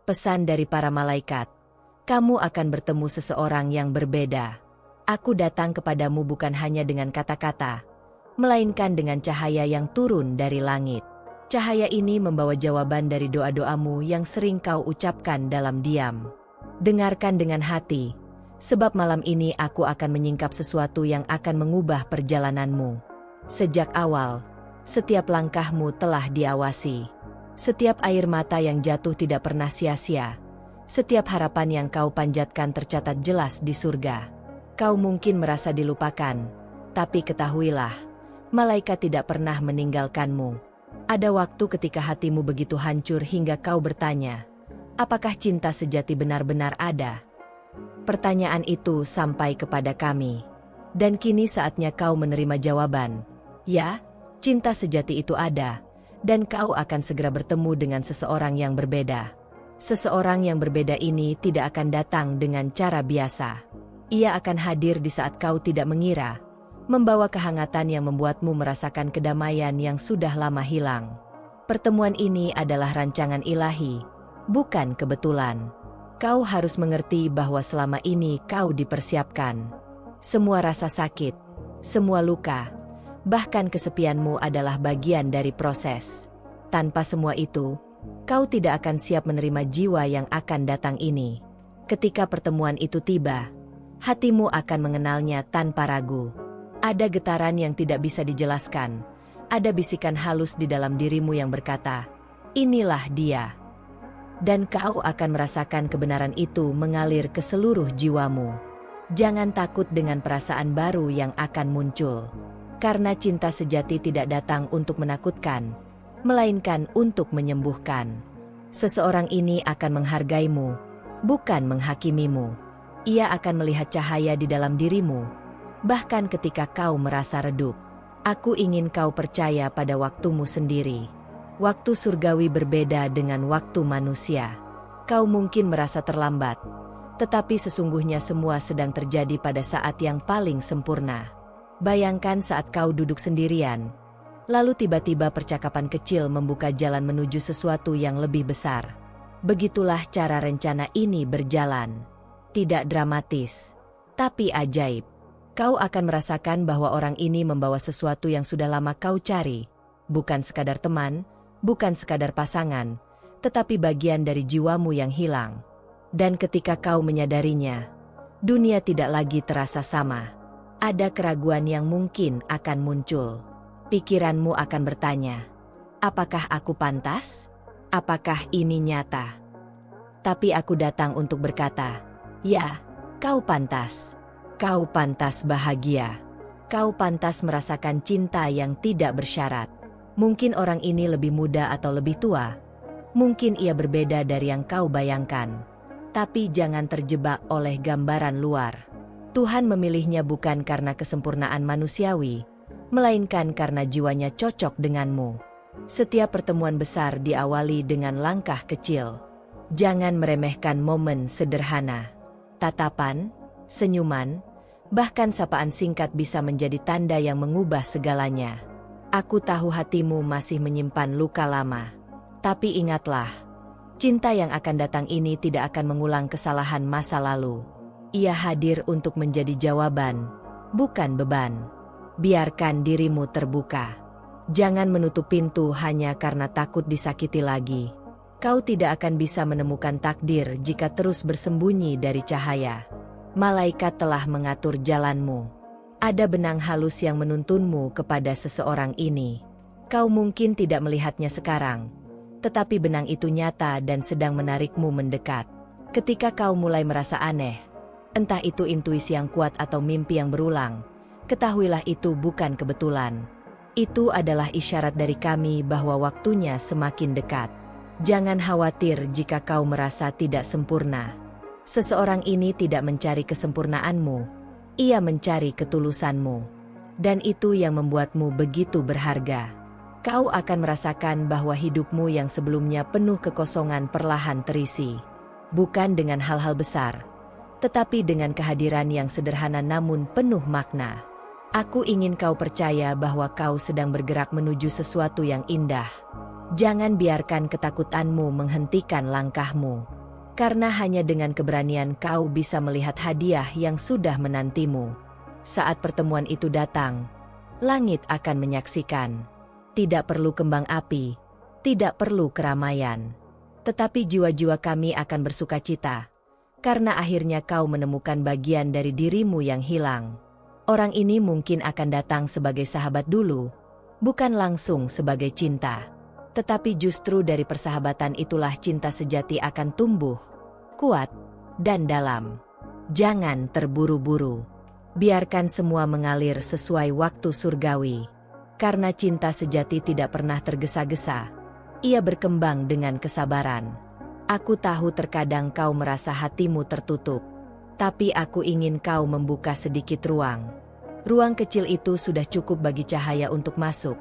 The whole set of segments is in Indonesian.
Pesan dari para malaikat. Kamu akan bertemu seseorang yang berbeda. Aku datang kepadamu bukan hanya dengan kata-kata, melainkan dengan cahaya yang turun dari langit. Cahaya ini membawa jawaban dari doa-doamu yang sering kau ucapkan dalam diam. Dengarkan dengan hati, sebab malam ini aku akan menyingkap sesuatu yang akan mengubah perjalananmu. Sejak awal, setiap langkahmu telah diawasi. Setiap air mata yang jatuh tidak pernah sia-sia. Setiap harapan yang kau panjatkan tercatat jelas di surga. Kau mungkin merasa dilupakan, tapi ketahuilah, malaikat tidak pernah meninggalkanmu. Ada waktu ketika hatimu begitu hancur hingga kau bertanya, apakah cinta sejati benar-benar ada? Pertanyaan itu sampai kepada kami. Dan kini saatnya kau menerima jawaban. Ya, cinta sejati itu ada. Dan kau akan segera bertemu dengan seseorang yang berbeda. Seseorang yang berbeda ini tidak akan datang dengan cara biasa. Ia akan hadir di saat kau tidak mengira, membawa kehangatan yang membuatmu merasakan kedamaian yang sudah lama hilang. Pertemuan ini adalah rancangan ilahi, bukan kebetulan. Kau harus mengerti bahwa selama ini kau dipersiapkan. Semua rasa sakit, semua luka, bahkan kesepianmu adalah bagian dari proses. Tanpa semua itu, kau tidak akan siap menerima jiwa yang akan datang ini. Ketika pertemuan itu tiba, hatimu akan mengenalnya tanpa ragu. Ada getaran yang tidak bisa dijelaskan. Ada bisikan halus di dalam dirimu yang berkata, inilah dia. Dan kau akan merasakan kebenaran itu mengalir ke seluruh jiwamu. Jangan takut dengan perasaan baru yang akan muncul. Karena cinta sejati tidak datang untuk menakutkan, melainkan untuk menyembuhkan. Seseorang ini akan menghargaimu, bukan menghakimimu. Ia akan melihat cahaya di dalam dirimu, bahkan ketika kau merasa redup. Aku ingin kau percaya pada waktumu sendiri. Waktu surgawi berbeda dengan waktu manusia. Kau mungkin merasa terlambat, tetapi sesungguhnya semua sedang terjadi pada saat yang paling sempurna. Bayangkan saat kau duduk sendirian, lalu tiba-tiba percakapan kecil membuka jalan menuju sesuatu yang lebih besar. Begitulah cara rencana ini berjalan. Tidak dramatis, tapi ajaib. Kau akan merasakan bahwa orang ini membawa sesuatu yang sudah lama kau cari. Bukan sekadar teman, bukan sekadar pasangan, tetapi bagian dari jiwamu yang hilang. Dan ketika kau menyadarinya, dunia tidak lagi terasa sama. Ada keraguan yang mungkin akan muncul. Pikiranmu akan bertanya, apakah aku pantas? Apakah ini nyata? Tapi aku datang untuk berkata, ya, kau pantas. Kau pantas bahagia. Kau pantas merasakan cinta yang tidak bersyarat. Mungkin orang ini lebih muda atau lebih tua. Mungkin ia berbeda dari yang kau bayangkan. Tapi jangan terjebak oleh gambaran luar. Tuhan memilihnya bukan karena kesempurnaan manusiawi, melainkan karena jiwanya cocok denganmu. Setiap pertemuan besar diawali dengan langkah kecil. Jangan meremehkan momen sederhana. Tatapan, senyuman, bahkan sapaan singkat bisa menjadi tanda yang mengubah segalanya. Aku tahu hatimu masih menyimpan luka lama. Tapi ingatlah, cinta yang akan datang ini tidak akan mengulang kesalahan masa lalu. Ia hadir untuk menjadi jawaban, bukan beban. Biarkan dirimu terbuka. Jangan menutup pintu hanya karena takut disakiti lagi. Kau tidak akan bisa menemukan takdir jika terus bersembunyi dari cahaya. Malaikat telah mengatur jalanmu. Ada benang halus yang menuntunmu kepada seseorang ini. Kau mungkin tidak melihatnya sekarang, tetapi benang itu nyata dan sedang menarikmu mendekat. Ketika kau mulai merasa aneh, entah itu intuisi yang kuat atau mimpi yang berulang, ketahuilah itu bukan kebetulan. Itu adalah isyarat dari kami bahwa waktunya semakin dekat. Jangan khawatir jika kau merasa tidak sempurna. Seseorang ini tidak mencari kesempurnaanmu, ia mencari ketulusanmu. Dan itu yang membuatmu begitu berharga. Kau akan merasakan bahwa hidupmu yang sebelumnya penuh kekosongan perlahan terisi. Bukan dengan hal-hal besar, tetapi dengan kehadiran yang sederhana namun penuh makna. Aku ingin kau percaya bahwa kau sedang bergerak menuju sesuatu yang indah. Jangan biarkan ketakutanmu menghentikan langkahmu. Karena hanya dengan keberanian kau bisa melihat hadiah yang sudah menantimu. Saat pertemuan itu datang, langit akan menyaksikan. Tidak perlu kembang api, tidak perlu keramaian. Tetapi jiwa-jiwa kami akan bersukacita, karena akhirnya kau menemukan bagian dari dirimu yang hilang. Orang ini mungkin akan datang sebagai sahabat dulu, bukan langsung sebagai cinta. Tetapi justru dari persahabatan itulah cinta sejati akan tumbuh, kuat, dan dalam. Jangan terburu-buru. Biarkan semua mengalir sesuai waktu surgawi. Karena cinta sejati tidak pernah tergesa-gesa. Ia berkembang dengan kesabaran. Aku tahu terkadang kau merasa hatimu tertutup. Tapi aku ingin kau membuka sedikit ruang. Ruang kecil itu sudah cukup bagi cahaya untuk masuk.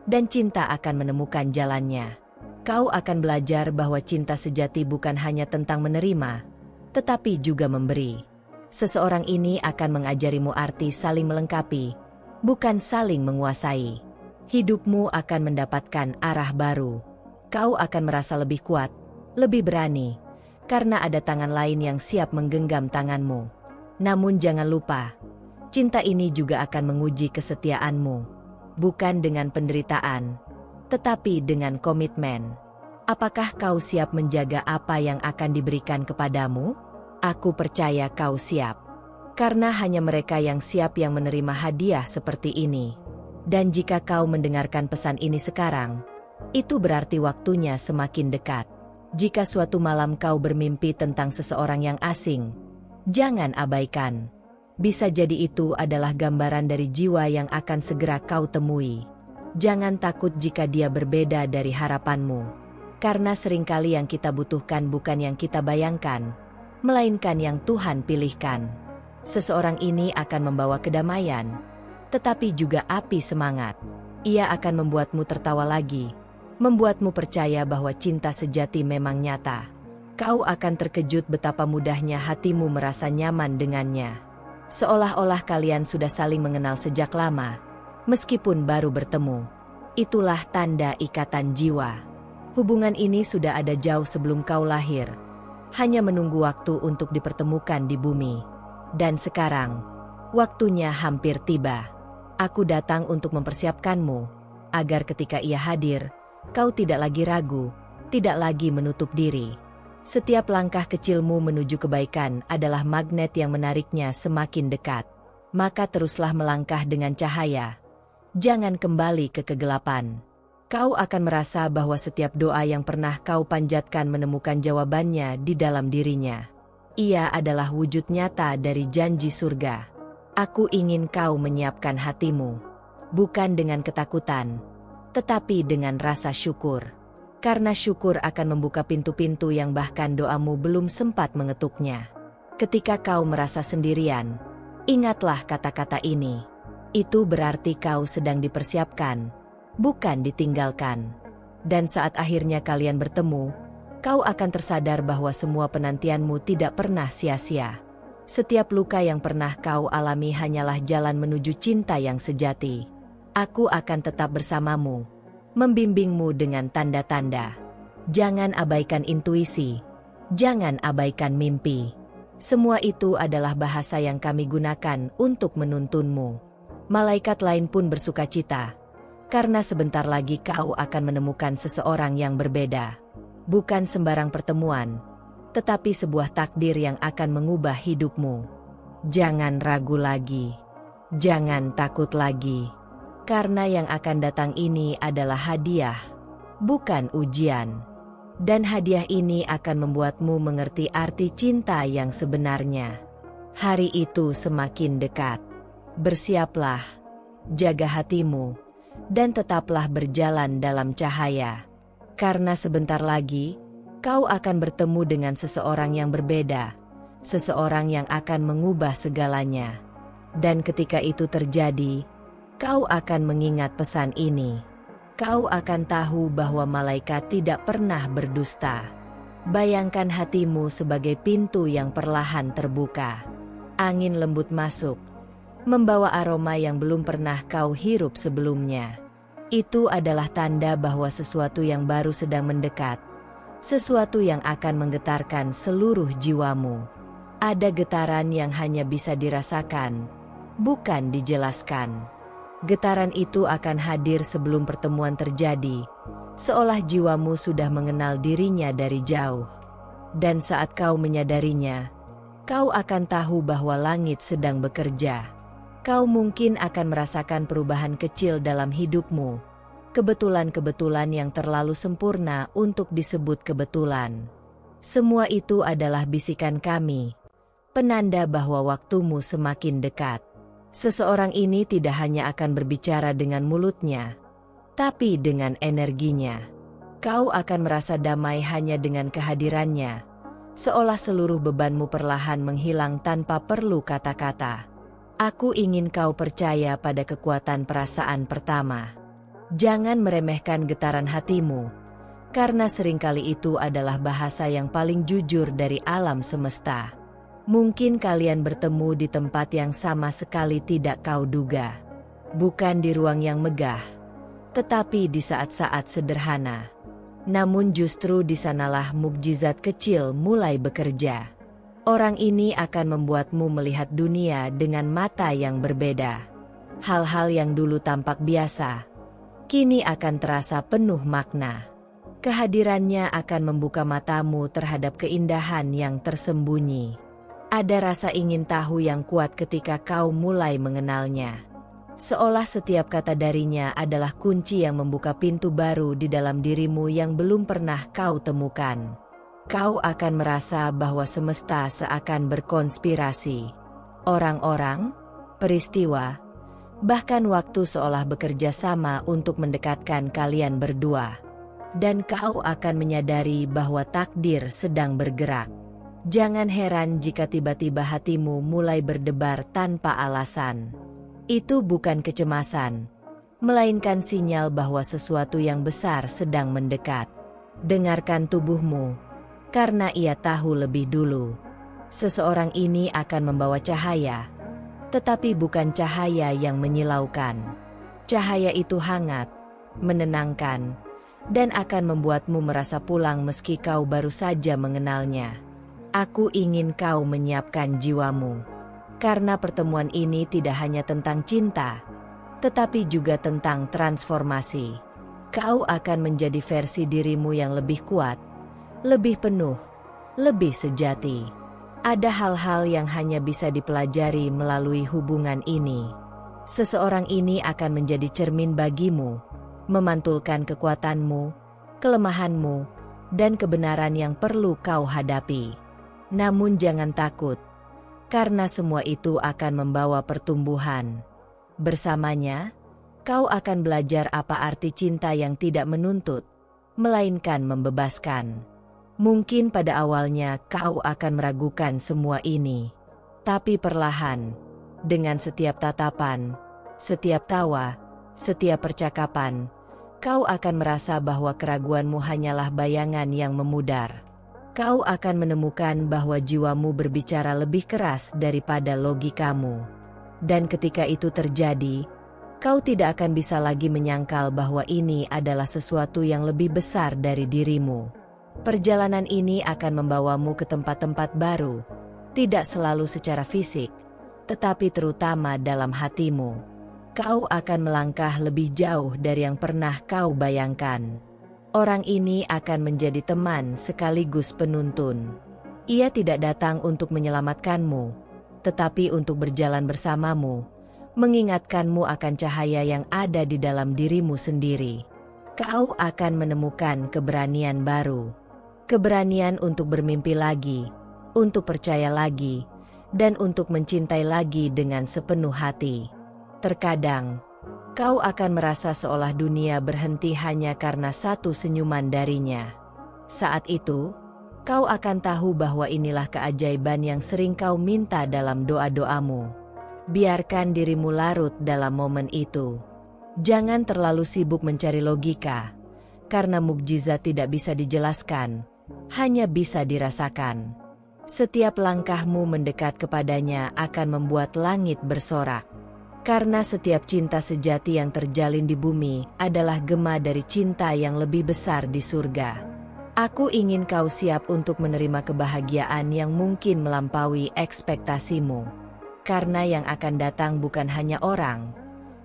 Dan cinta akan menemukan jalannya. Kau akan belajar bahwa cinta sejati bukan hanya tentang menerima, tetapi juga memberi. Seseorang ini akan mengajarimu arti saling melengkapi, bukan saling menguasai. Hidupmu akan mendapatkan arah baru. Kau akan merasa lebih kuat, lebih berani, karena ada tangan lain yang siap menggenggam tanganmu. Namun jangan lupa, cinta ini juga akan menguji kesetiaanmu. Bukan dengan penderitaan, tetapi dengan komitmen. Apakah kau siap menjaga apa yang akan diberikan kepadamu? Aku percaya kau siap. Karena hanya mereka yang siap yang menerima hadiah seperti ini. Dan jika kau mendengarkan pesan ini sekarang, itu berarti waktunya semakin dekat. Jika suatu malam kau bermimpi tentang seseorang yang asing, jangan abaikan. Bisa jadi itu adalah gambaran dari jiwa yang akan segera kau temui. Jangan takut jika dia berbeda dari harapanmu. Karena seringkali yang kita butuhkan bukan yang kita bayangkan, melainkan yang Tuhan pilihkan. Seseorang ini akan membawa kedamaian, tetapi juga api semangat. Ia akan membuatmu tertawa lagi, membuatmu percaya bahwa cinta sejati memang nyata. Kau akan terkejut betapa mudahnya hatimu merasa nyaman dengannya. Seolah-olah kalian sudah saling mengenal sejak lama, meskipun baru bertemu. Itulah tanda ikatan jiwa. Hubungan ini sudah ada jauh sebelum kau lahir, hanya menunggu waktu untuk dipertemukan di bumi. Dan sekarang, waktunya hampir tiba. Aku datang untuk mempersiapkanmu, agar ketika ia hadir, kau tidak lagi ragu, tidak lagi menutup diri. Setiap langkah kecilmu menuju kebaikan adalah magnet yang menariknya semakin dekat. Maka teruslah melangkah dengan cahaya. Jangan kembali ke kegelapan. Kau akan merasa bahwa setiap doa yang pernah kau panjatkan menemukan jawabannya di dalam dirinya. Ia adalah wujud nyata dari janji surga. Aku ingin kau menyiapkan hatimu, bukan dengan ketakutan, tetapi dengan rasa syukur. Karena syukur akan membuka pintu-pintu yang bahkan doamu belum sempat mengetuknya. Ketika kau merasa sendirian, ingatlah kata-kata ini. Itu berarti kau sedang dipersiapkan, bukan ditinggalkan. Dan saat akhirnya kalian bertemu, kau akan tersadar bahwa semua penantianmu tidak pernah sia-sia. Setiap luka yang pernah kau alami hanyalah jalan menuju cinta yang sejati. Aku akan tetap bersamamu, membimbingmu dengan tanda-tanda. Jangan abaikan intuisi, jangan abaikan mimpi. Semua itu adalah bahasa yang kami gunakan untuk menuntunmu. Malaikat lain pun bersukacita, karena sebentar lagi kau akan menemukan seseorang yang berbeda. Bukan sembarang pertemuan, tetapi sebuah takdir yang akan mengubah hidupmu. Jangan ragu lagi, jangan takut lagi. Karena yang akan datang ini adalah hadiah, bukan ujian. Dan hadiah ini akan membuatmu mengerti arti cinta yang sebenarnya. Hari itu semakin dekat. Bersiaplah, jaga hatimu, dan tetaplah berjalan dalam cahaya. Karena sebentar lagi, kau akan bertemu dengan seseorang yang berbeda, seseorang yang akan mengubah segalanya. Dan ketika itu terjadi, kau akan mengingat pesan ini. Kau akan tahu bahwa malaikat tidak pernah berdusta. Bayangkan hatimu sebagai pintu yang perlahan terbuka. Angin lembut masuk, membawa aroma yang belum pernah kau hirup sebelumnya. Itu adalah tanda bahwa sesuatu yang baru sedang mendekat. sesuatu yang akan menggetarkan seluruh jiwamu. Ada getaran yang hanya bisa dirasakan, bukan dijelaskan. Getaran itu akan hadir sebelum pertemuan terjadi, seolah jiwamu sudah mengenal dirinya dari jauh. Dan saat kau menyadarinya, kau akan tahu bahwa langit sedang bekerja. Kau mungkin akan merasakan perubahan kecil dalam hidupmu, kebetulan-kebetulan yang terlalu sempurna untuk disebut kebetulan. Semua itu adalah bisikan kami, penanda bahwa waktumu semakin dekat. Seseorang ini tidak hanya akan berbicara dengan mulutnya, tapi dengan energinya. Kau akan merasa damai hanya dengan kehadirannya, seolah seluruh bebanmu perlahan menghilang tanpa perlu kata-kata. Aku ingin kau percaya pada kekuatan perasaan pertama. Jangan meremehkan getaran hatimu, karena seringkali itu adalah bahasa yang paling jujur dari alam semesta. Mungkin kalian bertemu di tempat yang sama sekali tidak kau duga. Bukan di ruang yang megah, tetapi di saat-saat sederhana. Namun justru di sanalah mukjizat kecil mulai bekerja. Orang ini akan membuatmu melihat dunia dengan mata yang berbeda. Hal-hal yang dulu tampak biasa, kini akan terasa penuh makna. Kehadirannya akan membuka matamu terhadap keindahan yang tersembunyi. Ada rasa ingin tahu yang kuat ketika kau mulai mengenalnya. Seolah setiap kata darinya adalah kunci yang membuka pintu baru di dalam dirimu yang belum pernah kau temukan. Kau akan merasa bahwa semesta seakan berkonspirasi. Orang-orang, peristiwa, bahkan waktu seolah bekerja sama untuk mendekatkan kalian berdua. Dan kau akan menyadari bahwa takdir sedang bergerak. Jangan heran jika tiba-tiba hatimu mulai berdebar tanpa alasan. Itu bukan kecemasan, melainkan sinyal bahwa sesuatu yang besar sedang mendekat. Dengarkan tubuhmu, karena ia tahu lebih dulu. Seseorang ini akan membawa cahaya, tetapi bukan cahaya yang menyilaukan. Cahaya itu hangat, menenangkan, dan akan membuatmu merasa pulang meski kau baru saja mengenalnya. Aku ingin kau menyiapkan jiwamu, karena pertemuan ini tidak hanya tentang cinta, tetapi juga tentang transformasi. Kau akan menjadi versi dirimu yang lebih kuat, lebih penuh, lebih sejati. Ada hal-hal yang hanya bisa dipelajari melalui hubungan ini. Seseorang ini akan menjadi cermin bagimu, memantulkan kekuatanmu, kelemahanmu, dan kebenaran yang perlu kau hadapi. Namun jangan takut, karena semua itu akan membawa pertumbuhan. Bersamanya, kau akan belajar apa arti cinta yang tidak menuntut, melainkan membebaskan. Mungkin pada awalnya kau akan meragukan semua ini, tapi perlahan, dengan setiap tatapan, setiap tawa, setiap percakapan, kau akan merasa bahwa keraguanmu hanyalah bayangan yang memudar. Kau akan menemukan bahwa jiwamu berbicara lebih keras daripada logikamu. Dan ketika itu terjadi, kau tidak akan bisa lagi menyangkal bahwa ini adalah sesuatu yang lebih besar dari dirimu. Perjalanan ini akan membawamu ke tempat-tempat baru, tidak selalu secara fisik, tetapi terutama dalam hatimu. Kau akan melangkah lebih jauh dari yang pernah kau bayangkan. Orang ini akan menjadi teman sekaligus penuntun. Ia tidak datang untuk menyelamatkanmu, tetapi untuk berjalan bersamamu, mengingatkanmu akan cahaya yang ada di dalam dirimu sendiri. Kau akan menemukan keberanian baru. Keberanian untuk bermimpi lagi, untuk percaya lagi, dan untuk mencintai lagi dengan sepenuh hati. Terkadang, kau akan merasa seolah dunia berhenti hanya karena satu senyuman darinya. Saat itu, kau akan tahu bahwa inilah keajaiban yang sering kau minta dalam doa-doamu. Biarkan dirimu larut dalam momen itu. Jangan terlalu sibuk mencari logika, karena mukjizat tidak bisa dijelaskan, hanya bisa dirasakan. Setiap langkahmu mendekat kepadanya akan membuat langit bersorak. Karena setiap cinta sejati yang terjalin di bumi adalah gema dari cinta yang lebih besar di surga. Aku ingin kau siap untuk menerima kebahagiaan yang mungkin melampaui ekspektasimu. Karena yang akan datang bukan hanya orang,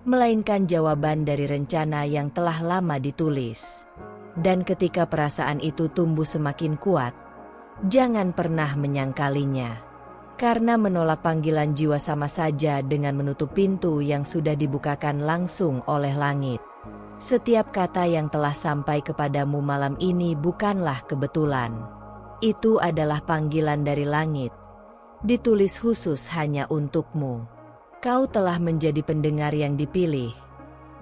melainkan jawaban dari rencana yang telah lama ditulis. Dan ketika perasaan itu tumbuh semakin kuat, jangan pernah menyangkalinya. Karena menolak panggilan jiwa sama saja dengan menutup pintu yang sudah dibukakan langsung oleh langit. Setiap kata yang telah sampai kepadamu malam ini bukanlah kebetulan. Itu adalah panggilan dari langit, ditulis khusus hanya untukmu. Kau telah menjadi pendengar yang dipilih,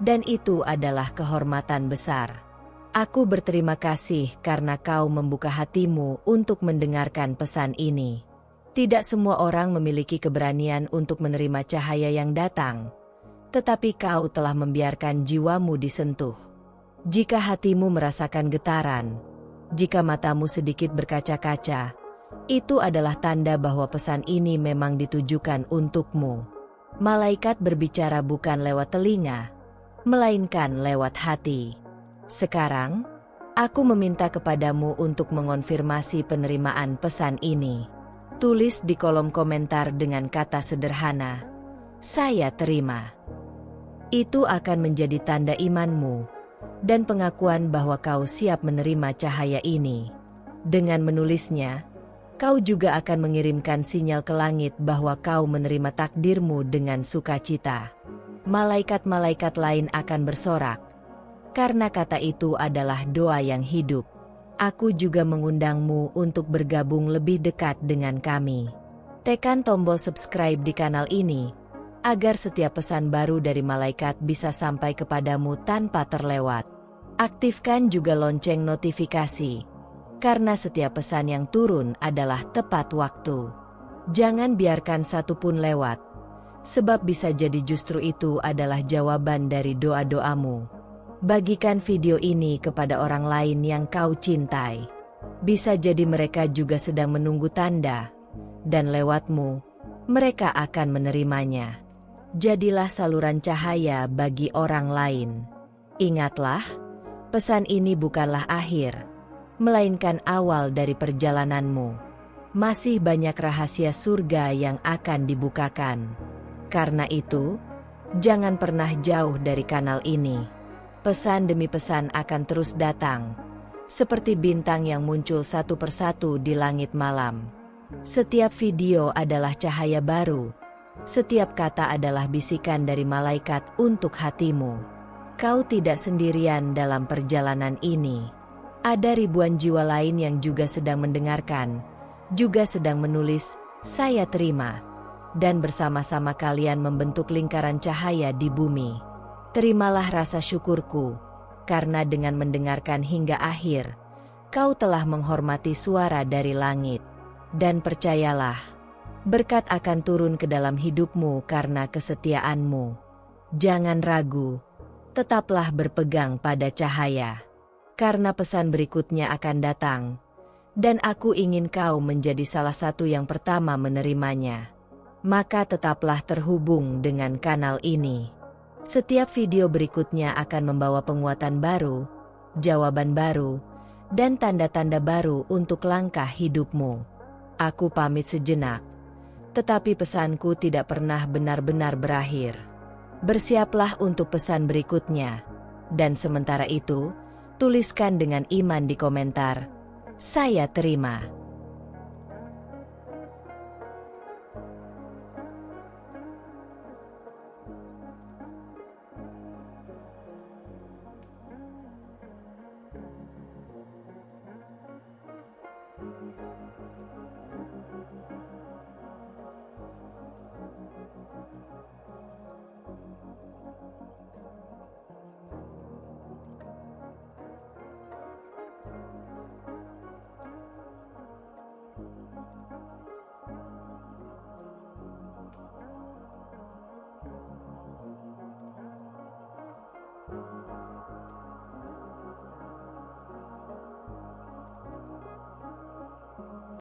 dan itu adalah kehormatan besar. Aku berterima kasih karena kau membuka hatimu untuk mendengarkan pesan ini. Tidak semua orang memiliki keberanian untuk menerima cahaya yang datang. Tetapi kau telah membiarkan jiwamu disentuh. Jika hatimu merasakan getaran, jika matamu sedikit berkaca-kaca, itu adalah tanda bahwa pesan ini memang ditujukan untukmu. Malaikat berbicara bukan lewat telinga, melainkan lewat hati. Sekarang, aku meminta kepadamu untuk mengonfirmasi penerimaan pesan ini. Tulis di kolom komentar dengan kata sederhana, "Saya terima." Itu akan menjadi tanda imanmu dan pengakuan bahwa kau siap menerima cahaya ini. Dengan menulisnya, kau juga akan mengirimkan sinyal ke langit bahwa kau menerima takdirmu dengan sukacita. Malaikat-malaikat lain akan bersorak, karena kata itu adalah doa yang hidup. Aku juga mengundangmu untuk bergabung lebih dekat dengan kami. Tekan tombol subscribe di kanal ini, agar setiap pesan baru dari malaikat bisa sampai kepadamu tanpa terlewat. Aktifkan juga lonceng notifikasi, karena setiap pesan yang turun adalah tepat waktu. Jangan biarkan satu pun lewat, sebab bisa jadi justru itu adalah jawaban dari doa-doamu. Bagikan video ini kepada orang lain yang kau cintai. Bisa jadi mereka juga sedang menunggu tanda, dan lewatmu, mereka akan menerimanya. Jadilah saluran cahaya bagi orang lain. Ingatlah, pesan ini bukanlah akhir, melainkan awal dari perjalananmu. Masih banyak rahasia surga yang akan dibukakan. Karena itu, jangan pernah jauh dari kanal ini. Pesan demi pesan akan terus datang, seperti bintang yang muncul satu persatu di langit malam. Setiap video adalah cahaya baru. Setiap kata adalah bisikan dari malaikat untuk hatimu. Kau tidak sendirian dalam perjalanan ini. Ada ribuan jiwa lain yang juga sedang mendengarkan, juga sedang menulis, "Saya terima." Dan bersama-sama kalian membentuk lingkaran cahaya di bumi. Terimalah rasa syukurku, karena dengan mendengarkan hingga akhir, kau telah menghormati suara dari langit. Dan percayalah, berkat akan turun ke dalam hidupmu karena kesetiaanmu. Jangan ragu, tetaplah berpegang pada cahaya. Karena pesan berikutnya akan datang, dan aku ingin kau menjadi salah satu yang pertama menerimanya. Maka tetaplah terhubung dengan kanal ini. Setiap video berikutnya akan membawa penguatan baru, jawaban baru, dan tanda-tanda baru untuk langkah hidupmu. Aku pamit sejenak, tetapi pesanku tidak pernah benar-benar berakhir. Bersiaplah untuk pesan berikutnya, dan sementara itu, tuliskan dengan iman di komentar, "Saya terima."